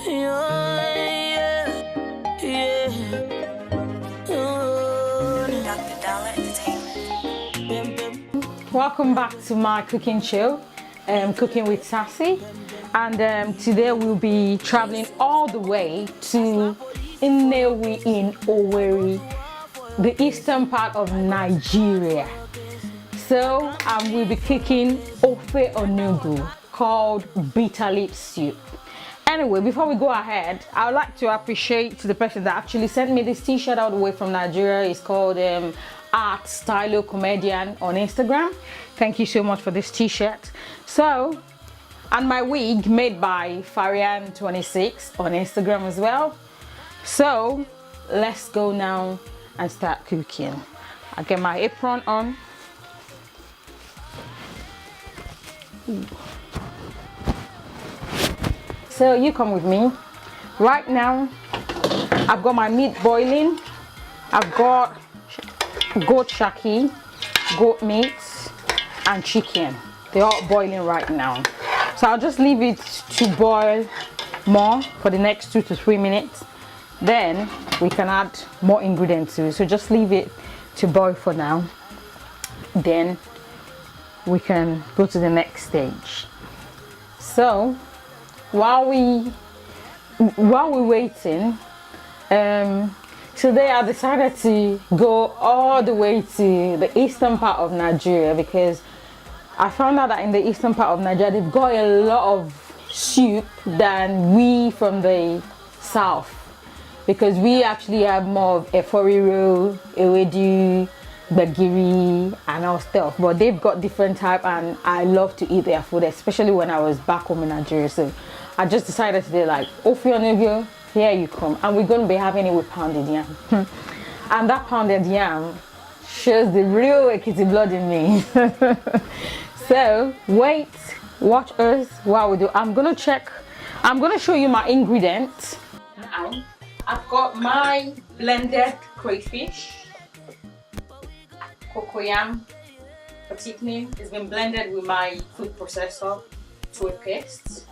Yeah, yeah, Welcome back to my cooking show, Cooking with Sassy, and today we'll be traveling all the way to Nnewi in Owerri, the eastern part of Nigeria. So we'll be cooking ofe onugbu, called bitter leaf soup. Anyway, before we go ahead, I would like to appreciate the person that actually sent me this t-shirt all the way from Nigeria. It's called Art Stylo Comedian on Instagram. Thank you so much for this t-shirt. So, and my wig made by Farian26 on Instagram as well. So let's go now and start cooking. I'll get my apron on. So you come with me. Right now I've got my meat boiling. I've got goat shaki, goat meat and chicken. They're all boiling right now. So I'll just leave it to boil more for the next 2 to 3 minutes. Then we can add more ingredients to it. So just leave it to boil for now. Then we can go to the next stage. So while we're waiting, today I decided to go all the way to the eastern part of Nigeria because I found out that in the eastern part of Nigeria they've got a lot of soup than we from the south, because we actually have more of eforiro, ewedu, bagiri and all stuff, but they've got different type, and I love to eat their food, especially when I was back home in Nigeria. So I just decided today, like, ofe onugbu, here you come, and we're going to be having it with pounded yam. And that pounded yam shows the real Ekiti blood in me. So wait, watch us while we do. I'm going to show you my ingredients. Now I've got my blended crayfish, cocoyam for thickening. It's been blended with my food processor to a paste.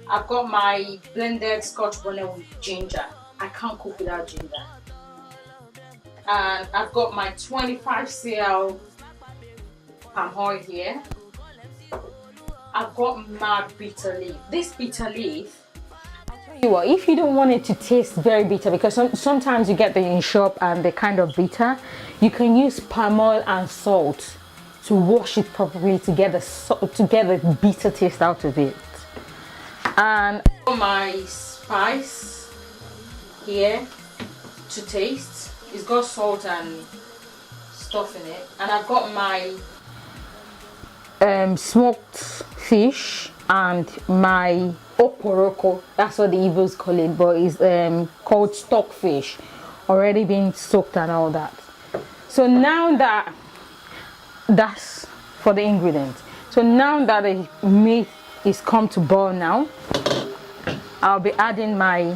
I've got my blended scotch bonnet with ginger. I can't cook without ginger. And I've got my 25 cl palm oil here. I've got my bitter leaf. This bitter leaf, I'll tell you what, if you don't want it to taste very bitter, because sometimes you get them in shop and they're kind of bitter, you can use palm oil and salt to wash it properly to get the bitter taste out of it. And my spice here to taste. It's got salt and stuff in it. And I've got my smoked fish and my oporoko. That's what the Igbos call it, but it's called stockfish, already been soaked and all that. So now that's for the ingredients. So now that the meat is come to boil now, I'll be adding my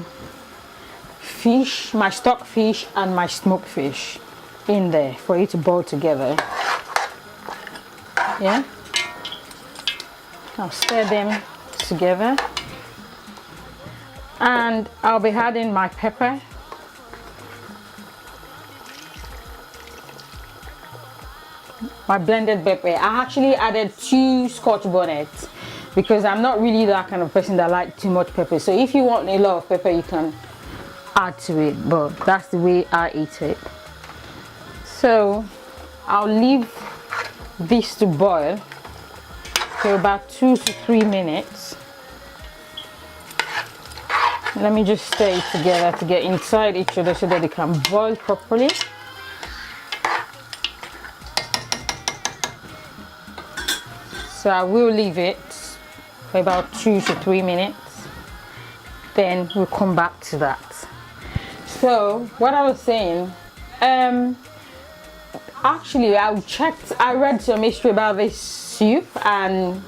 fish, my stock fish and my smoked fish in there for it to boil together. Yeah, I'll stir them together, and I'll be adding my pepper, my blended pepper. I actually added 2 scotch bonnets because I'm not really that kind of person that likes too much pepper. So if you want a lot of pepper, you can add to it, but that's the way I eat it. So I'll leave this to boil for about 2 to 3 minutes. Let me just stir it together to get inside each other so that they can boil properly. So I will leave it for about 2 to 3 minutes, then we'll come back to that. So what I was saying, actually I read some history about this soup, and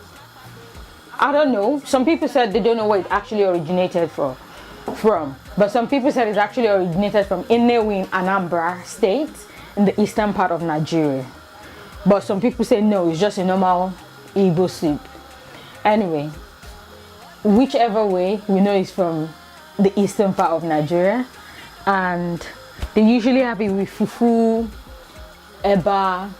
I don't know, some people said they don't know where it actually originated from, but some people said it's actually originated from Nnewi in Anambra state in the eastern part of Nigeria, but some people say no, it's just a normal Igbo soup. Anyway, whichever way, we know it's from the eastern part of Nigeria, and they usually have it with fufu, eba.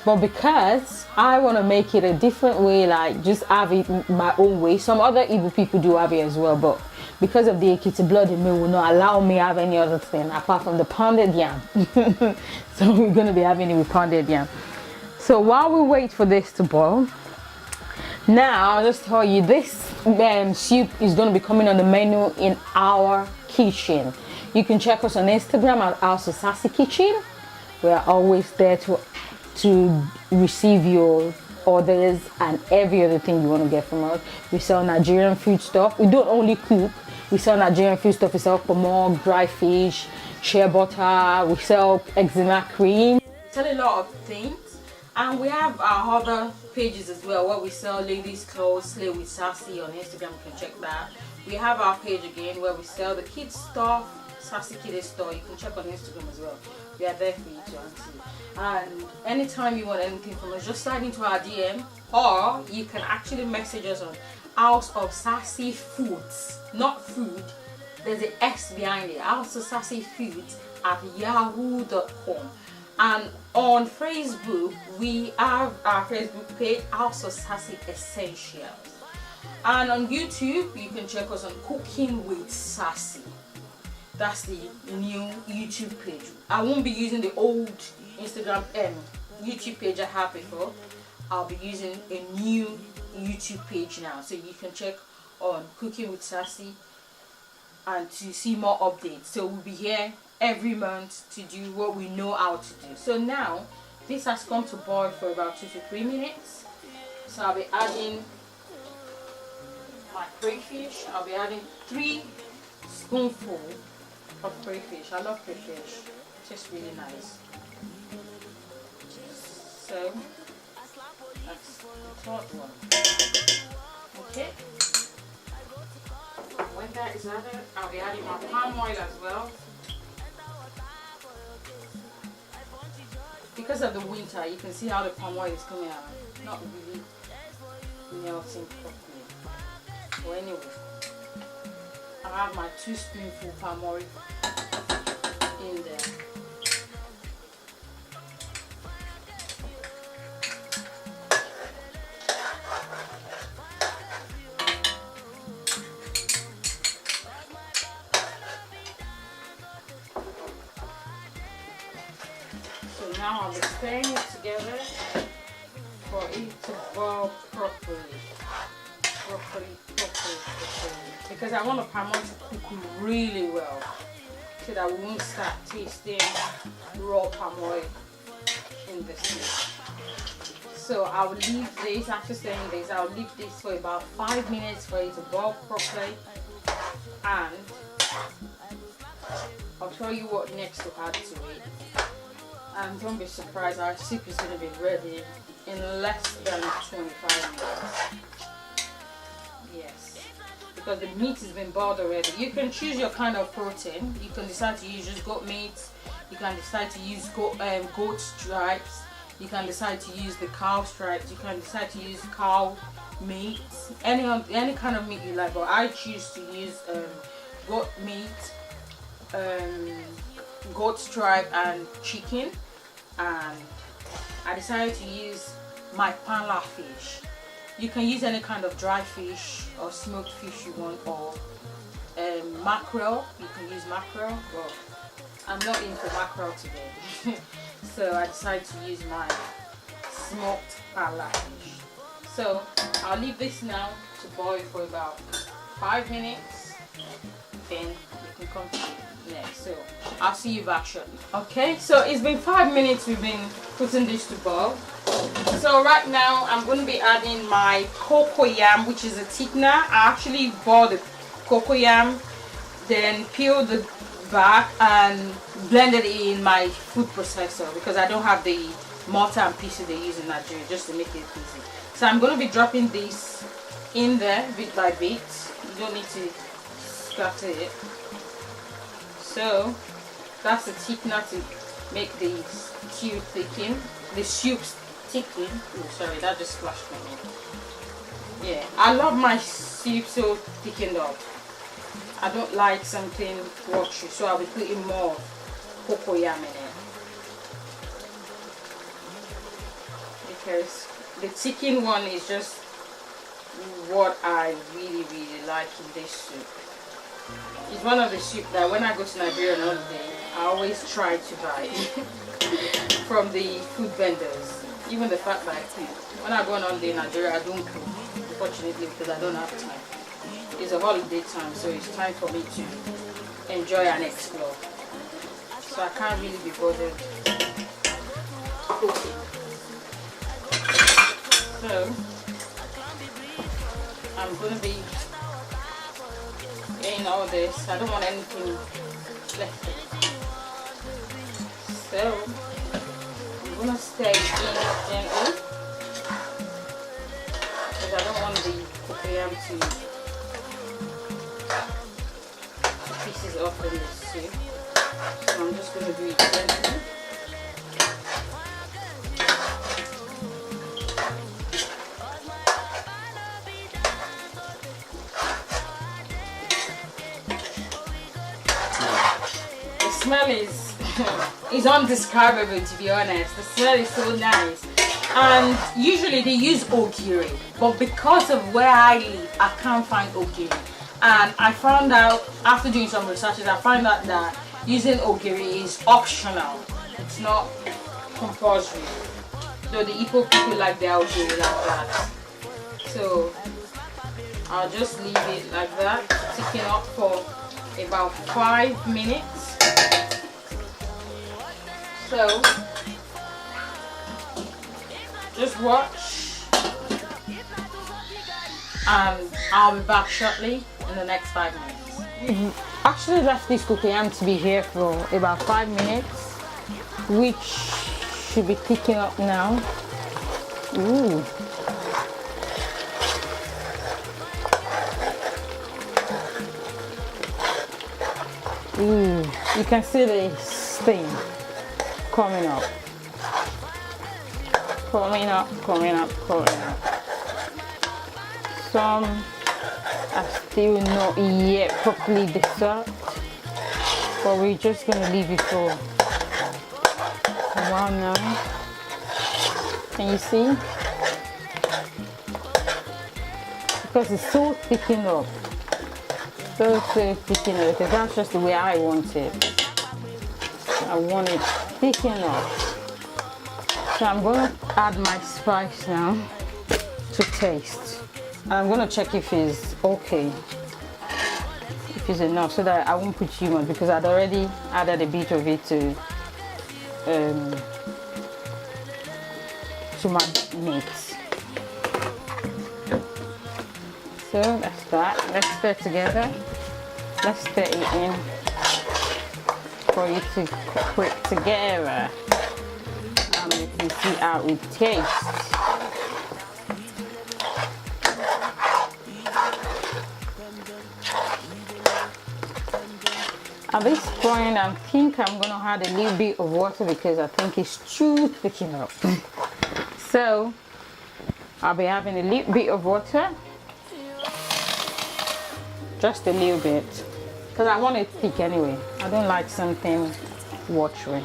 But because I want to make it a different way, like just have it my own way. Some other Igbo people do have it as well, but because of the Ekiti blood in me will not allow me have any other thing apart from the pounded yam. So we're going to be having it with pounded yam. So while we wait for this to boil, now I'll just tell you this soup is going to be coming on the menu in our kitchen. You can check us on Instagram at House of Sassy Kitchen. We are always there to receive your orders and every other thing you want to get from us. We sell Nigerian food stuff. We don't only cook. We sell Nigerian food stuff. We sell pomok, dry fish, shea butter. We sell eczema cream. We sell a lot of things. And we have our other pages as well, where we sell ladies' clothes, Slay with Sassy on Instagram. You can check that. We have our page again where we sell the kids stuff, Sassy Kids Store. You can check on Instagram as well. We are there for you to answer. And anytime you want anything from us, just slide into our DM, or you can actually message us on House of Sassy Foods, not food. There's an S behind it. House of Sassy Foods at yahoo.com. And on Facebook, we have our Facebook page, House of Sassy Essentials. And on YouTube, you can check us on Cooking with Sassy. That's the new YouTube page. I won't be using the old Instagram YouTube page I had before. I'll be using a new YouTube page now. So you can check on Cooking with Sassy and to see more updates. So we'll be here every month to do what we know how to do. So now this has come to boil for about 2 to 3 minutes. So I'll be adding my crayfish. I'll be adding 3 spoonfuls of crayfish. I love crayfish. It's just really nice. So that's the third one. Okay. When that is added, I'll be adding my palm oil as well. Because of the winter, you can see how the palm oil is coming out. Not really melting properly. Well, anyway, I have my 2 spoonful palm oil in there. So now I'll be stirring it together for it to boil properly. Because I want the palm oil to cook really well, so that we won't start tasting raw palm oil in the soup. So I'll leave this, after stirring this, I'll leave this for about 5 minutes for it to boil properly, and I'll tell you what next to add to it. And don't be surprised, our soup is going to be ready in less than 25 minutes. Yes, because the meat has been boiled already. You can choose your kind of protein. You can decide to use just goat meat. You can decide to use goat stripes. You can decide to use the cow stripes. You can decide to use cow meat. Any kind of meat you like. But I choose to use goat meat, goat stripe, and chicken. And I decided to use my panla fish. You can use any kind of dry fish or smoked fish you want, or mackerel. You can use mackerel, but I'm not into mackerel today. So I decided to use my smoked panla fish. So I'll leave this now to boil for about 5 minutes. Then we can come to it next. So I'll see you back shortly. Okay, so it's been 5 minutes we've been putting this to boil. So right now I'm going to be adding my cocoyam, which is a thickener. I actually boiled the cocoyam, then peeled the back and blended it in my food processor, because I don't have the mortar and pieces they use in Nigeria, just to make it easy. So I'm going to be dropping this in there bit by bit. You don't need to scatter it. So that's the thickener to make the stew thicken, the soup thicken. Oh, sorry, that just splashed me. Yeah, I love my soup so thickened up. I don't like something watery, so I'll be putting more cocoyam in it. Because the chicken one is just what I really like in this soup. It's one of the soup that when I go to Nigeria on holiday, I always try to buy from the food vendors. Even the fact that I cook. When I go on holiday in Nigeria, I don't cook, unfortunately, because I don't have time. It's a holiday time, so it's time for me to enjoy and explore. So I can't really be bothered cooking. So I'm going to be getting all this. I don't want anything left. So I'm going to stay in gently because I don't want the cocoyam to pieces off in the soup. So I'm just going to do it gently. The smell is undescribable, to be honest. The smell is so nice. And usually they use ogiri, but because of where I live, I can't find ogiri. And I found out, after doing some researches, I found out that using ogiri is optional. It's not compulsory. Though the Igbo people like their ogiri like that. So I'll just leave it like that, ticking up for about 5 minutes. So just watch and I'll be back shortly in the next 5 minutes. Actually left this cocoyam to be here for about 5 minutes, which should be picking up now. Ooh. Ooh, you can see the steam coming up. Coming up. Some are still not yet properly dissolved, but we're just gonna leave it for a while now. Can you see? Because it's so thickened up. So thickened up, because that's just the way I want it. I want it thickened up. So I'm gonna add my spice now to taste. I'm gonna check if it's okay, if it's enough, so that I won't put too much, because I'd already added a bit of it to my meat. So that's that. Let's stir together. Let's stir it in for it to cook together. And you can see how it tastes. At this point, I think I'm going to add a little bit of water because I think it's too thickened up. So I'll be having a little bit of water, just a little bit, because I want it thick anyway. I don't like something watery.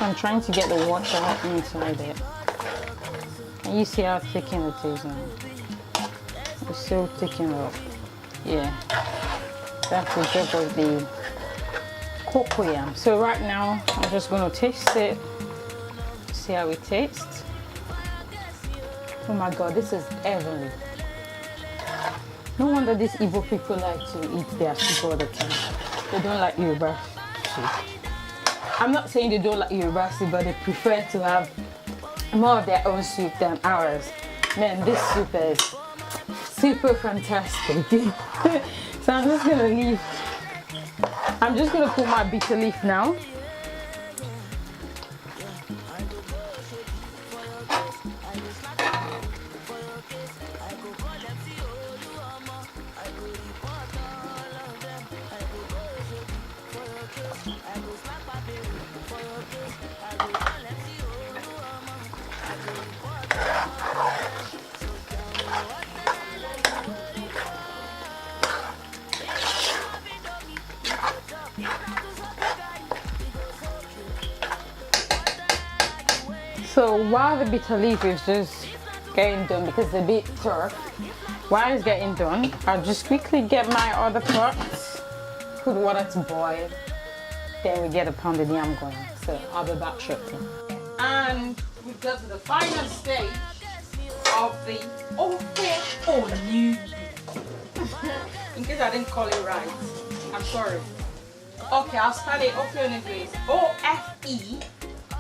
I'm trying to get the water inside it. And you see how thickened it is now. It's so thickened up. Yeah. That's the job of the cocoyam. So right now, I'm just going to taste it. See how it tastes. Oh my God, this is heavenly. No wonder these Igbo people like to eat their soup all the time. They don't like Yoruba soup. I'm not saying they don't like Yoruba soup, but they prefer to have more of their own soup than ours. Man, this soup is super fantastic. So I'm just gonna leave. I'm just gonna put my bitter leaf now. while the bitter leaf is just getting done because it's a bit tough, while it's getting done, I'll just quickly get my other pot, put water to boil, then we get a pounded yam going. So I'll be back shortly. And we've got to the final stage of the onugbu. In case I didn't call it right, I'm sorry. Okay, I'll spell it. Ofe onugbu is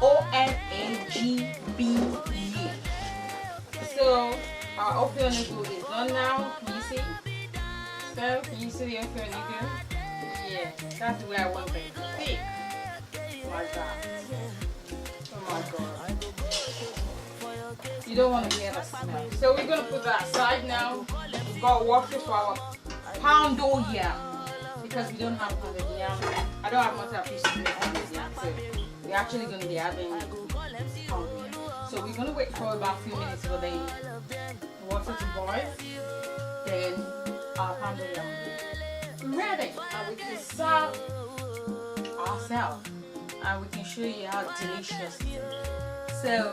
OFEONAGBU. So our ofe onugbu is done now. Can you see? So can you see the ofe onugbu? Yeah, that's the way I want it. Thick like that. Oh my god. You don't want to hear the smell. So we're gonna put that aside now. We've got water for our poundo yam because we don't have pounded yam. I don't have much of fish to make pounded yam, so we're actually gonna be having pounded yam. So we're gonna wait for about a few minutes for the water to boil. Then our pounded yam will be ready, and we can serve ourselves, and we can show you how delicious it is. So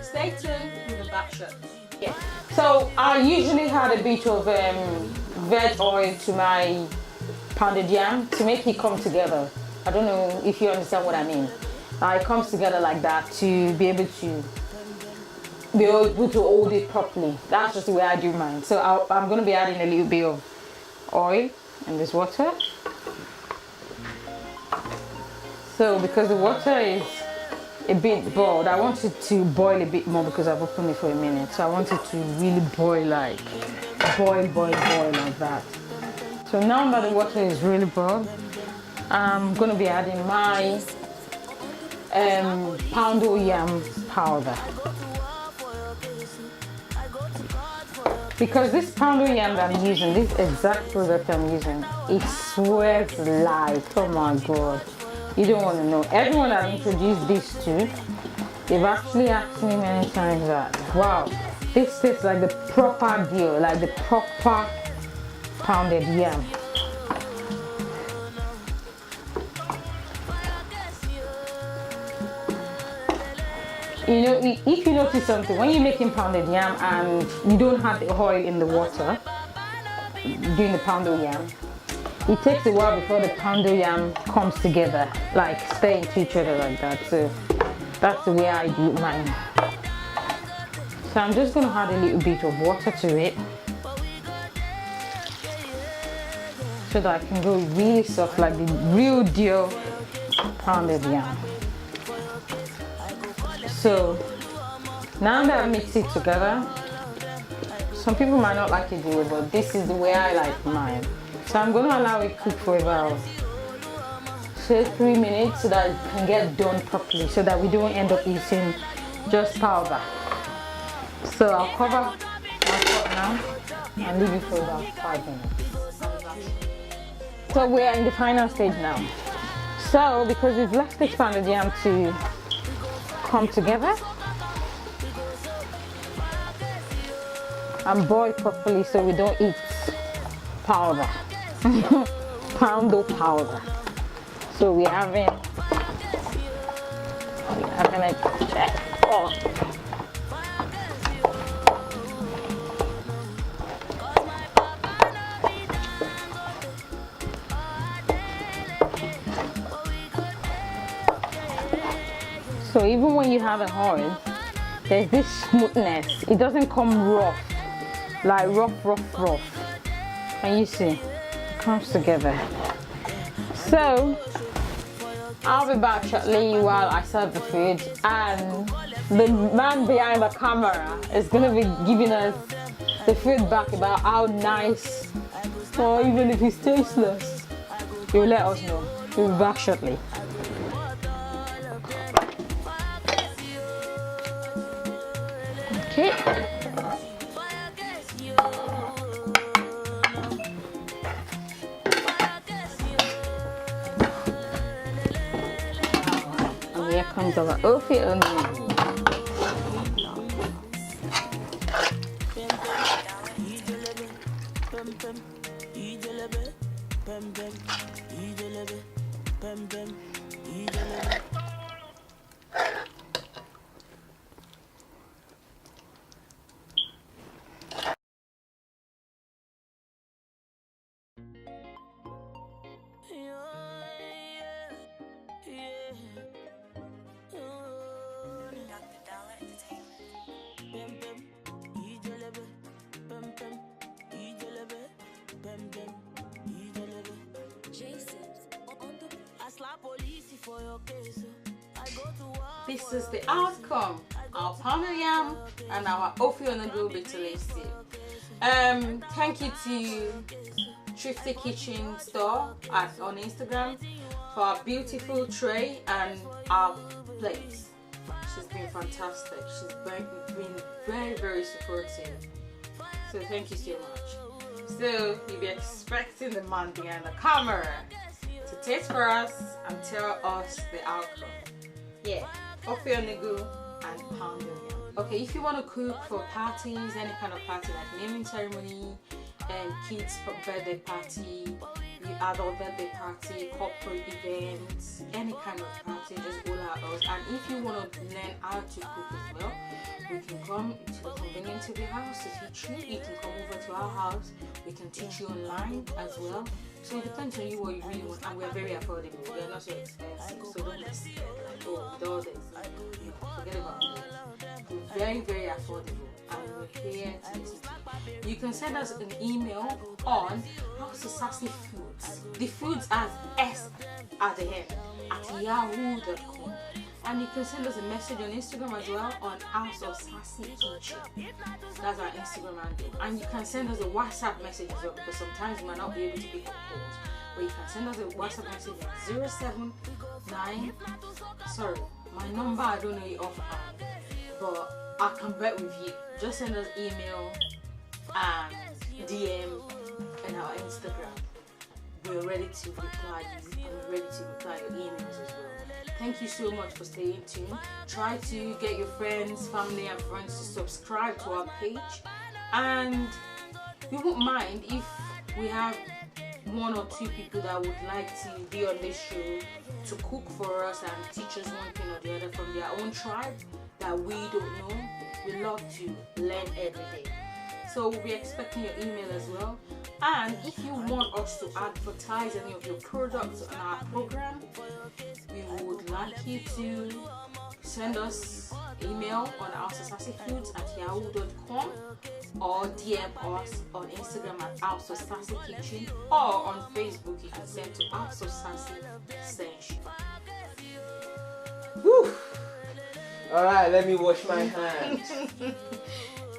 stay tuned with the back shot. Yeah. So I usually add a bit of veg oil to my pounded yam to make it come together. I don't know if you understand what I mean. It comes together like that to be able to hold it properly. That's just the way I do mine. So I'm going to be adding a little bit of oil in this water. So because the water is a bit boiled, I want it to boil a bit more because I've opened it for a minute. So I want it to really boil, like boil like that. So now that the water is really boiled, I'm going to be adding my poundo yam powder. Because this poundo yam that I'm using, this exact product I'm using, it swears like, oh my god. You don't want to know. Everyone I've introduced this to, they've actually asked me many times that, wow, this tastes like the proper deal, like the proper pounded yam. You know, if you notice something, when you're making pounded yam and you don't have the oil in the water, doing the poundo yam, it takes a while before the poundo yam comes together, like stay into each other like that. So that's the way I do mine. So I'm just going to add a little bit of water to it so that I can go really soft, like the real deal pounded yam. So now that I mix it together, some people might not like it the way, but this is the way I like mine. So I'm going to allow it cook for about, say, 3 minutes so that it can get done properly, so that we don't end up eating just powder. So I'll cover my pot now and leave it for about 5 minutes. So we're in the final stage now. So because we've left this pounded yam to come together and boil properly so we don't eat powder. Poundo powder. So we're having a check. Oh. So even when you have an oil, there's this smoothness. It doesn't come rough, like rough. And you see, it comes together. So I'll be back shortly while I serve the food, and the man behind the camera is going to be giving us the feedback about how nice, or even if it's tasteless, he'll let us know. We'll be back shortly. Okay. And here comes our ofe onugbu. This is the outcome. Our pounded yam and our ofe onugbu bitter stew. Thank you to Thrifty Kitchen Store on Instagram for our beautiful tray and our plates. She's been fantastic. She's been very, very supportive. So thank you so much. So you'll be expecting the man behind the camera to taste for us and tell us the outcome. Yeah, ofe onugbu and pounded yam. Okay, if you want to cook for parties, any kind of party like naming ceremony, and kids birthday party, adult birthday party, corporate events, any kind of party, just go at us. And if you want to learn how to cook as well, we can come to the convenience of your house to teach you. You can come over to our house. We can teach you online as well. So it depends on you what you really want, and we are very affordable. We are not so expensive, so don't be scared. Like, oh, with all this, forget about it. We're very, very affordable, and we're here to listen to you. You can send us an email on House of Sassy Foods. The foods has S at the end at yahoo.com. And you can send us a message on Instagram as well on House of Sassy Kitchen. That's our Instagram handle. And you can send us a WhatsApp message as well, because sometimes we might not be able to pick up calls. But you can send us a WhatsApp message at 079. Sorry, my number I don't know it offhand, but I can bet with you. Just send us email and DM and our Instagram. We're ready to reply you, and we're ready to reply your emails as well. Thank you so much for staying tuned. Try to get your friends, family and friends to subscribe to our page, and we won't mind if we have 1 or 2 people that would like to be on this show to cook for us and teach us one thing or the other from their own tribe that we don't know. We love to learn every day. So we'll be expecting your email as well. And if you want us to advertise any of your products on our program, we would like you to send us email on houseofsassyfoods@yahoo.com or DM us on Instagram at House of Sassy Kitchen, or on Facebook you can send to House of Sassy Essential. Woo! Alright, let me wash my hands.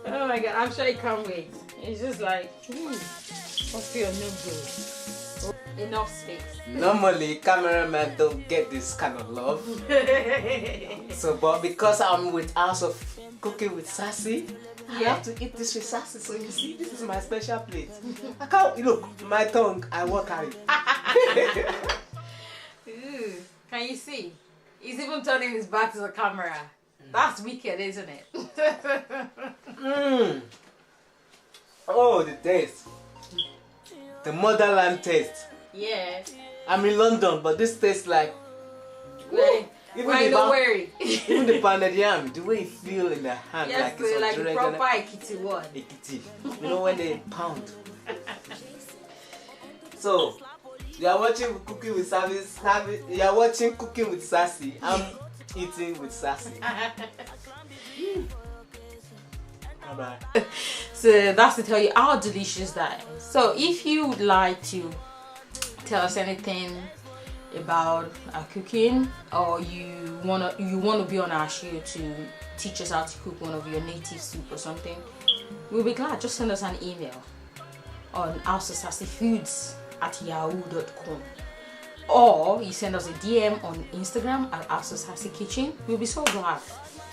Oh my god, I'm sure you can't wait. It's just like, ofe onugbu. Enough space. Normally, cameramen don't get this kind of love. So, but because I'm with House of Cooking with Sassy, I have to eat this with Sassy. So you see, this is my special plate. I can't, look, my tongue, I work at it. Can you see? He's even turning his back to the camera. That's wicked, isn't it? Oh, the taste. The motherland taste. Yeah. I'm in London, but this tastes like... Even the pounded yam, the way it feels in the hand, yes, like it's like a proper Ekiti one. Ekiti. You know when they pound. So, you are watching Cooking with Sassy. You are watching Cooking with Sassy. I'm eating with Sassy. Bye-bye. So that's to tell you how delicious that is. So if you would like to tell us anything about our cooking, or you wanna be on our show to teach us how to cook one of your native soup or something, we'll be glad. Just send us an email on houseofsassyfoods@yahoo.com, or you send us a DM on Instagram at House of Sassy Kitchen. We'll be so glad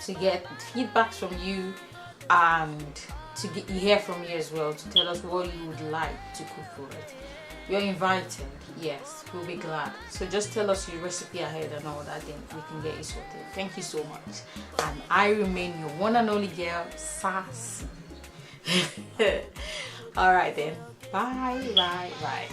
to get feedbacks from you and to hear from you as well, to tell us what you would like to cook for us. You're invited. Yes, we'll be glad. So just tell us your recipe ahead and all that, then we can get you sorted. Thank you so much. And I remain your one and only girl, Sassy. Alright then. Bye, bye, bye.